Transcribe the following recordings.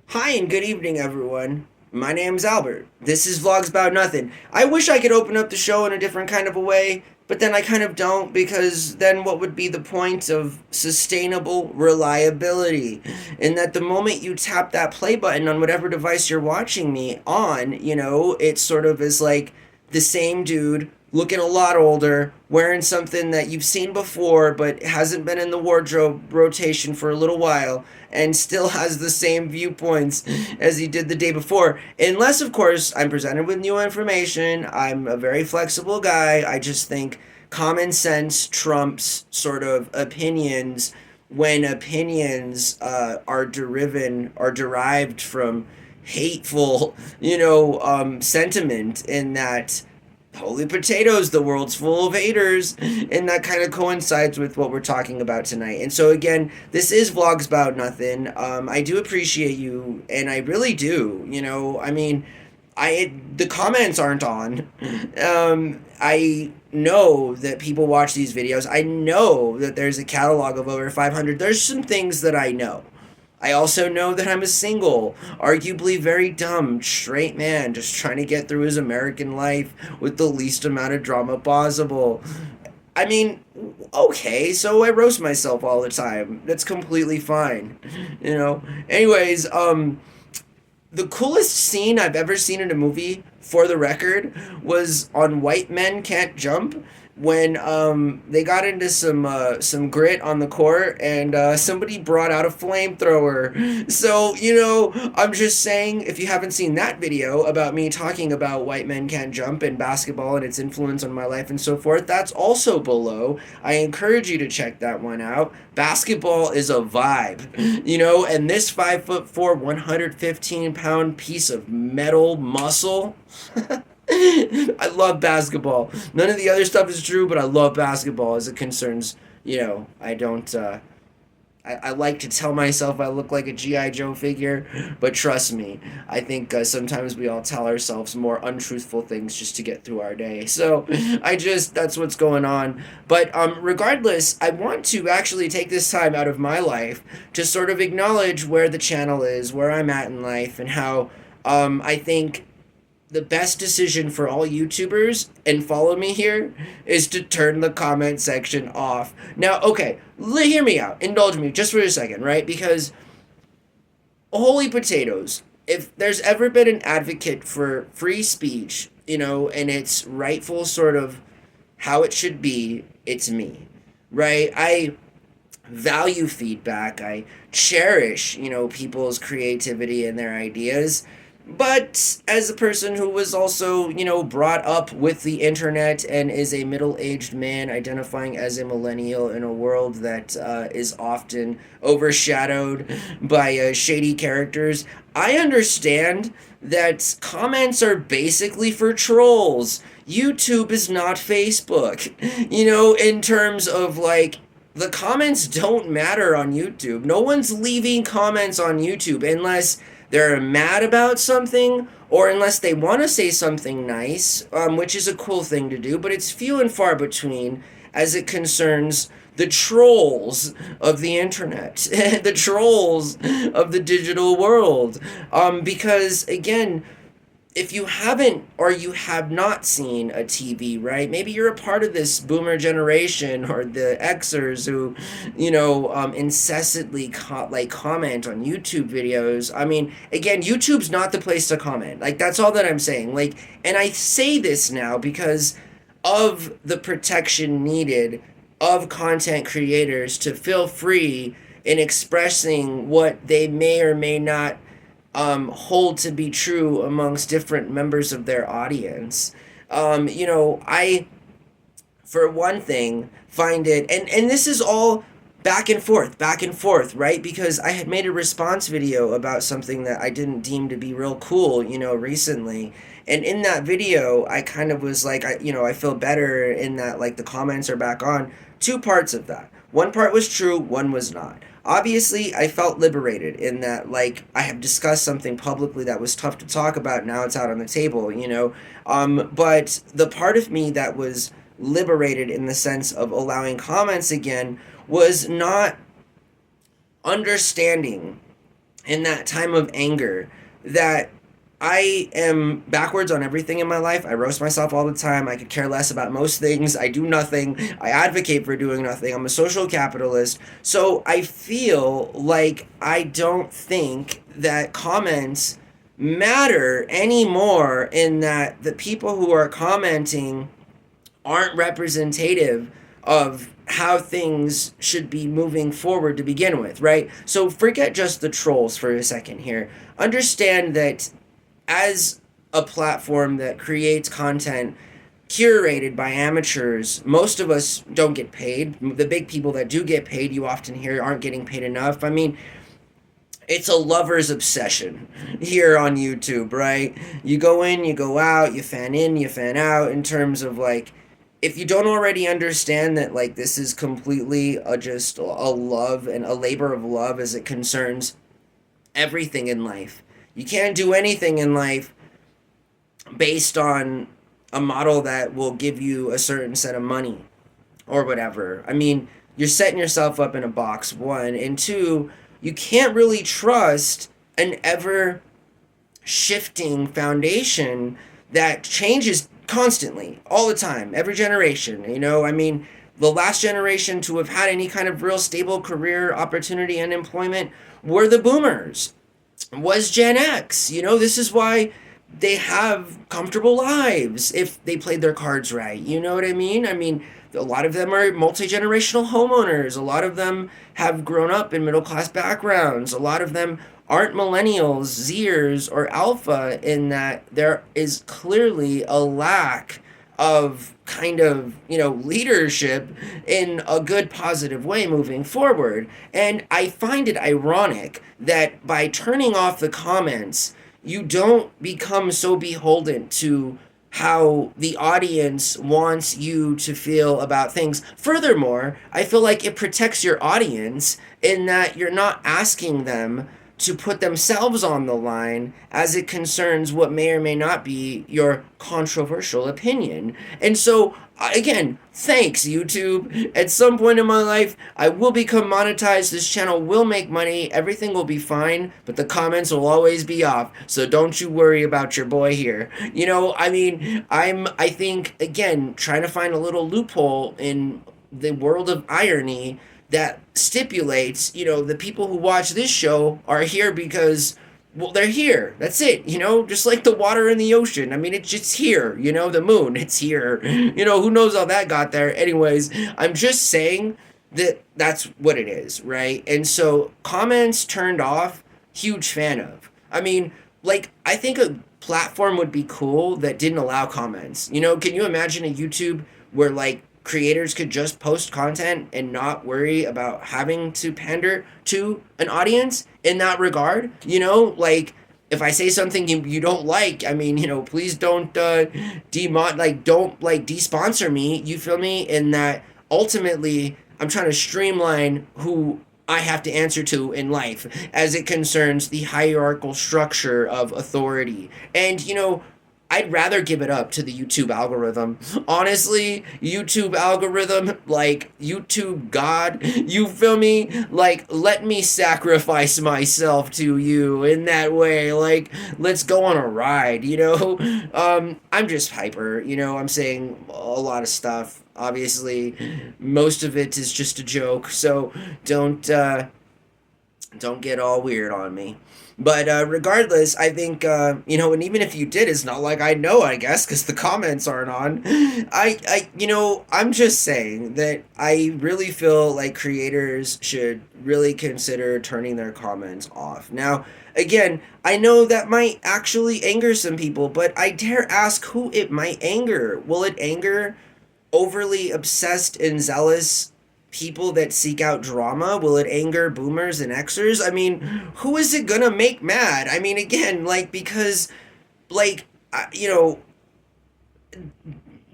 Hi and good evening, everyone. My name's Albert. This is VlogsBoutNothin. I wish I could open up the show in a different kind of a way, but then I kind of don't because then what would be the point of sustainable reliability? In that the moment you tap that play button on whatever device you're watching me on, it sort of is like the same dude looking a lot older, wearing something that you've seen before but hasn't been in the wardrobe rotation for a little while and still has the same viewpoints as he did the day before. Unless, of course, I'm presented with new information. I'm a very flexible guy. I just think common sense trumps sort of opinions when opinions are derived from hateful, sentiment in that holy potatoes, the world's full of haters, and that kind of coincides with what we're talking about tonight. And so again, this is Vlogs About Nothing. I do appreciate you, and I really do. I mean, the comments aren't on. I know that people watch these videos. I know that there's a catalog of over 500. There's some things that I know. I also know that I'm a single, arguably very dumb, straight man just trying to get through his American life with the least amount of drama possible. I mean, okay, so I roast myself all the time. That's completely fine. Anyways, the coolest scene I've ever seen in a movie, for the record, was on White Men Can't Jump when they got into some grit on the court and somebody brought out a flamethrower. So I'm just saying, if you haven't seen that video about me talking about White Men Can't Jump and basketball and its influence on my life and so forth, that's also below. I encourage you to check that one out. Basketball is a vibe, and this 5'4", 115-pound piece of metal muscle. I love basketball. None of the other stuff is true, but I love basketball as it concerns, I don't, I like to tell myself I look like a G.I. Joe figure, but trust me, I think sometimes we all tell ourselves more untruthful things just to get through our day. So that's what's going on. But regardless, I want to actually take this time out of my life to sort of acknowledge where the channel is, where I'm at in life, and how I think the best decision for all YouTubers, and follow me here, is to turn the comment section off. Now, okay, hear me out. Indulge me just for a second, right? Because, holy potatoes, if there's ever been an advocate for free speech, and its rightful sort of how it should be, it's me, right? I value feedback. I cherish, people's creativity and their ideas. But as a person who was also, brought up with the internet and is a middle-aged man identifying as a millennial in a world that is often overshadowed by shady characters, I understand that comments are basically for trolls. YouTube is not Facebook. In terms of like, the comments don't matter on YouTube. No one's leaving comments on YouTube unless they're mad about something or unless they want to say something nice, which is a cool thing to do, but it's few and far between as it concerns the trolls of the internet, the trolls of the digital world. Because, again, if you haven't or you have not seen a TV, right? Maybe you're a part of this boomer generation or the Xers who, incessantly comment on YouTube videos. I mean, again, YouTube's not the place to comment. Like, that's all that I'm saying. Like, and I say this now because of the protection needed of content creators to feel free in expressing what they may or may not hold to be true amongst different members of their audience. I, for one thing, find it, and this is all back and forth, right? Because I had made a response video about something that I didn't deem to be real cool, recently. And in that video, I kind of was like, I feel better in that, like, the comments are back on. Two parts of that. One part was true, one was not. Obviously, I felt liberated in that, like, I have discussed something publicly that was tough to talk about. Now it's out on the table, But the part of me that was liberated in the sense of allowing comments again was not understanding in that time of anger that I am backwards on everything in my life. I roast myself all the time. I could care less about most things. I do nothing. I advocate for doing nothing. I'm a social capitalist. So I feel like I don't think that comments matter anymore, in that the people who are commenting aren't representative of how things should be moving forward to begin with, right? So forget just the trolls for a second here. Understand that as a platform that creates content curated by amateurs, most of us don't get paid. The big people that do get paid, you often hear, aren't getting paid enough. I mean, it's a lover's obsession here on YouTube, right? You go in, you go out, you fan in, you fan out, in terms of like, if you don't already understand that like this is completely just a love and a labor of love as it concerns everything in life. You can't do anything in life based on a model that will give you a certain set of money or whatever. I mean, you're setting yourself up in a box, one. And two, you can't really trust an ever shifting foundation that changes constantly, all the time, every generation. You know, I mean, the last generation to have had any kind of real stable career opportunity and employment were the boomers, was Gen X. You know, this is why they have comfortable lives if they played their cards right. You know what I mean? I mean, a lot of them are multi-generational homeowners. A lot of them have grown up in middle-class backgrounds. A lot of them aren't millennials, Zers, or alpha, in that there is clearly a lack of kind of, you know, leadership in a good positive way moving forward. And I find it ironic that by turning off the comments, you don't become so beholden to how the audience wants you to feel about things. Furthermore, I feel like it protects your audience in that you're not asking them to put themselves on the line as it concerns what may or may not be your controversial opinion. And so, again, thanks, YouTube. At some point in my life, I will become monetized. This channel will make money. Everything will be fine, but the comments will always be off. So don't you worry about your boy here. You know, I mean, I think, again, trying to find a little loophole in the world of irony that stipulates, you know, the people who watch this show are here because, well, they're here. That's it. You know, just like the water in the ocean. I mean, it's just here. You know, the moon, it's here. You know, who knows how that got there. Anyways, I'm just saying that that's what it is, right? And so, comments turned off, huge fan of. I mean, like, I think a platform would be cool that didn't allow comments. You know, can you imagine a YouTube where, like, creators could just post content and not worry about having to pander to an audience in that regard? You know, like, if I say something you don't like, I mean, you know, please don't don't de-sponsor me, you feel me? In that ultimately I'm trying to streamline who I have to answer to in life as it concerns the hierarchical structure of authority. And, you know, I'd rather give it up to the YouTube algorithm. Honestly, YouTube algorithm, like, YouTube God, you feel me? Like, let me sacrifice myself to you in that way. Like, let's go on a ride, you know? I'm just hyper, you know? I'm saying a lot of stuff. Obviously, most of it is just a joke, so don't get all weird on me. But regardless, I think, you know, and even if you did, it's not like I know, I guess, because the comments aren't on. You know, I'm just saying that I really feel like creators should really consider turning their comments off. Now, again, I know that might actually anger some people, but I dare ask who it might anger. Will it anger overly obsessed and zealous people that seek out drama? Will it anger boomers and Xers? I mean, who is it gonna make mad? I mean, again, like, because, like, you know,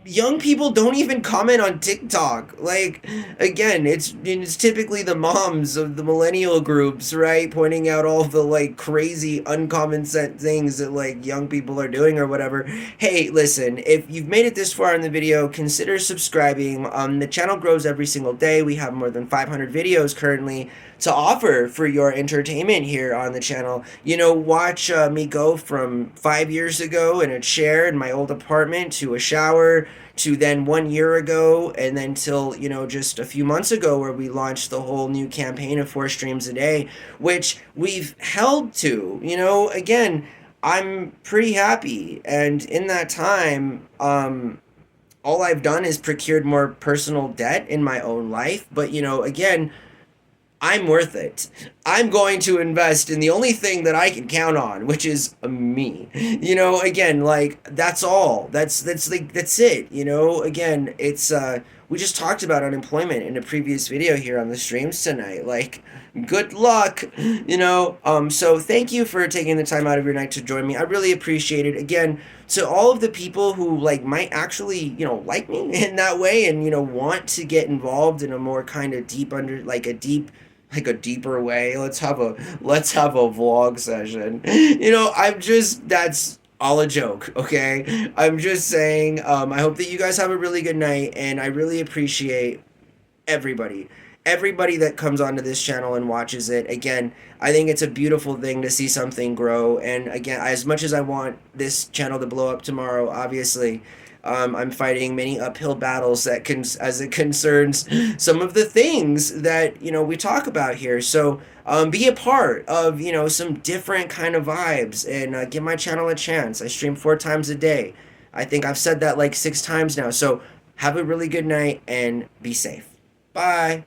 young people don't even comment on TikTok. Like, again, it's typically the moms of the millennial groups, right? Pointing out all the, like, crazy, uncommon sense things that, like, young people are doing or whatever. Hey, listen, if you've made it this far in the video, consider subscribing. The channel grows every single day. We have more than 500 videos currently to offer for your entertainment here on the channel. Watch me go from 5 years ago in a chair in my old apartment to a shower to then 1 year ago, and then till just a few months ago where we launched the whole new campaign of 4 streams a day, which we've held to. Again, I'm pretty happy, and in that time, all I've done is procured more personal debt in my own life. But again, I'm worth it. I'm going to invest in the only thing that I can count on, which is me. Again, like that's all. That's it. Again, it's we just talked about unemployment in a previous video here on the streams tonight. Like, good luck. So thank you for taking the time out of your night to join me. I really appreciate it. Again, to all of the people who might actually like me in that way, and want to get involved in a more kind of deep under like a deeper way. Let's have a vlog session. That's all a joke, okay? I'm just saying, I hope that you guys have a really good night, and I really appreciate everybody. Everybody that comes onto this channel and watches it. Again, I think it's a beautiful thing to see something grow. And again, as much as I want this channel to blow up tomorrow, obviously, I'm fighting many uphill battles as it concerns some of the things that we talk about here. So be a part of some different kind of vibes, and give my channel a chance. I stream 4 times a day. I think I've said that like 6 times now. So have a really good night and be safe. Bye.